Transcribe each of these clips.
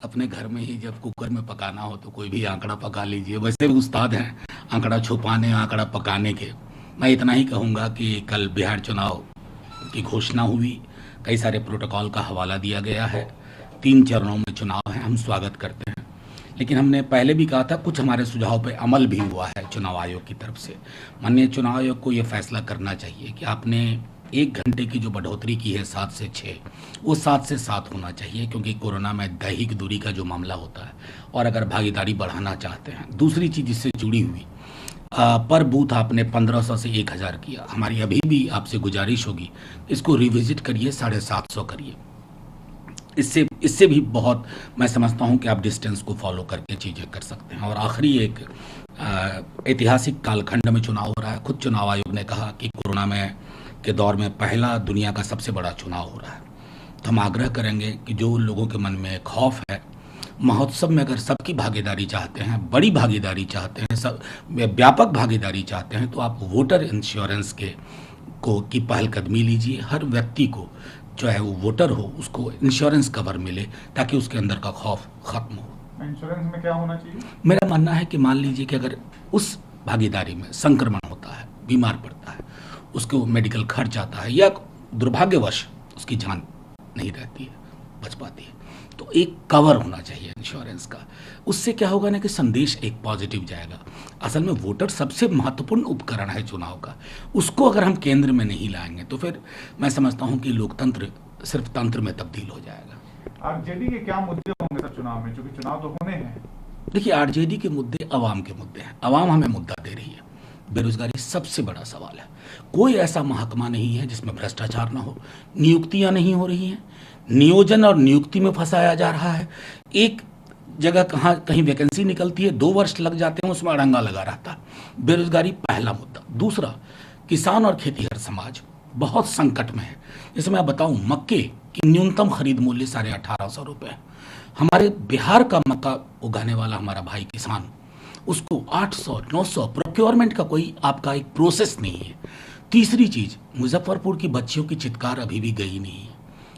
अपने घर में ही जब कुकर में पकाना हो तो कोई भी आंकड़ा पका लीजिए। वैसे भी उस्ताद हैं आंकड़ा छुपाने आंकड़ा पकाने के। मैं इतना ही कहूँगा कि कल बिहार चुनाव की घोषणा हुई, कई सारे प्रोटोकॉल का हवाला दिया गया है, 3 चरणों में चुनाव है, हम स्वागत करते हैं। लेकिन हमने पहले भी कहा था कुछ हमारे सुझाव पे अमल भी हुआ है चुनाव आयोग की तरफ से। माननीय चुनाव आयोग को ये फैसला करना चाहिए कि आपने 1 घंटे की जो बढ़ोतरी की है 7 से 6, वो 7 से 7 होना चाहिए, क्योंकि कोरोना में दैहिक दूरी का जो मामला होता है और अगर भागीदारी बढ़ाना चाहते हैं। दूसरी चीज़ इससे जुड़ी हुई, पर बूथ आपने 1500 से 1000 किया। हमारी अभी भी आपसे गुजारिश होगी, इसको रिविजिट करिए, 750 करिए। इससे भी बहुत मैं समझता हूं कि आप डिस्टेंस को फॉलो करके चीज़ें कर सकते हैं। और आखिरी एक ऐतिहासिक कालखंड में चुनाव हो रहा है। खुद चुनाव आयोग ने कहा कि कोरोना में के दौर में पहला दुनिया का सबसे बड़ा चुनाव हो रहा है। तो हम आग्रह करेंगे कि जो लोगों के मन में खौफ है, महोत्सव में अगर सबकी भागीदारी चाहते हैं, बड़ी भागीदारी चाहते हैं, सब व्यापक भागीदारी चाहते हैं, तो आप वोटर इंश्योरेंस की पहलकदमी लीजिए। हर व्यक्ति को, चाहे वो वोटर हो, उसको इंश्योरेंस कवर मिले ताकि उसके अंदर का खौफ खत्म हो। इंश्योरेंस में क्या होना चाहिए? मेरा मानना है कि मान लीजिए कि अगर उस भागीदारी में संक्रमण होता है, बीमार पड़ता है, उसको मेडिकल खर्च आता है या दुर्भाग्यवश उसकी जान नहीं रहती है, बच पाती है, तो एक कवर होना चाहिए इंश्योरेंस का। उससे क्या होगा ना कि संदेश एक पॉजिटिव जाएगा। असल में वोटर सबसे महत्वपूर्ण उपकरण है चुनाव का, उसको अगर हम केंद्र में नहीं लाएंगे तो फिर मैं समझता हूं कि लोकतंत्र सिर्फ तंत्र में तब्दील हो जाएगा। आरजेडी के क्या मुद्दे होंगे सर चुनाव में, क्योंकि चुनाव तो होने हैं? देखिए, आरजेडी के मुद्दे अवाम के मुद्दे हैं। अवाम हमें मुद्दा दे रही है। बेरोजगारी सबसे बड़ा सवाल है। कोई ऐसा महकमा नहीं है जिसमें भ्रष्टाचार ना हो, नियुक्तियां नहीं हो रही हैं, नियोजन और नियुक्ति में फंसाया जा रहा है। एक जगह कहीं वैकेंसी निकलती है, 2 वर्ष लग जाते हैं, उसमें अड़ंगा लगा रहता है। बेरोजगारी पहला मुद्दा। दूसरा, किसान और खेतीहर समाज बहुत संकट में है। जैसे मैं बताऊं, मक्के की न्यूनतम खरीद मूल्य 1850 रुपये है। हमारे बिहार का मक्का उगाने वाला हमारा भाई किसान, उसको 800 900, प्रोक्योरमेंट का कोई आपका एक प्रोसेस नहीं है। तीसरी चीज, मुजफ्फरपुर की बच्चियों की चित्कार अभी भी गई नहीं है,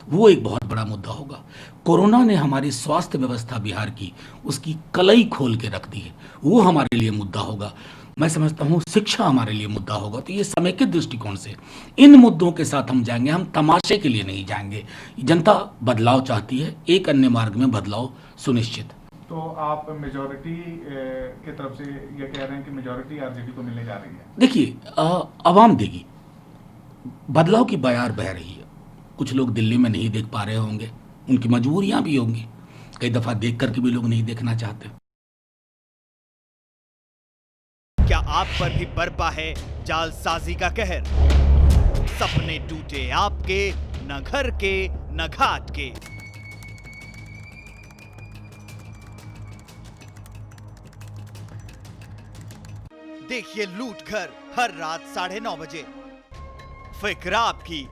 वो एक बहुत बड़ा मुद्दा होगा। कोरोना ने हमारी स्वास्थ्य व्यवस्था बिहार की, उसकी कलई खोल के रख दी है, वो हमारे लिए मुद्दा होगा। मैं समझता हूँ शिक्षा हमारे लिए मुद्दा होगा। तो ये समेकित दृष्टिकोण से इन मुद्दों के साथ हम जाएंगे, हम तमाशे के लिए नहीं जाएंगे। जनता बदलाव चाहती है, एक अन्य मार्ग में बदलाव सुनिश्चित। तो आप मेजॉरिटी की तरफ से ये कह रहे हैं कि मेजॉरिटी आरजेडी को मिलने जा रही है? देखिए, आवाम देगी, बदलाव की बयार बह रही है। कुछ लोग दिल्ली में नहीं देख पा रहे होंगे, उनकी मजबूरियां भी होंगी, कई दफा देख करके भी लोग नहीं देखना चाहते। क्या आप पर भी बरपा है जालसाजी का कहर? सपने टूटे आपके, न घर के न घाट के। देखिए लूट घर हर रात 9:30 बजे। फिक्र आपकी,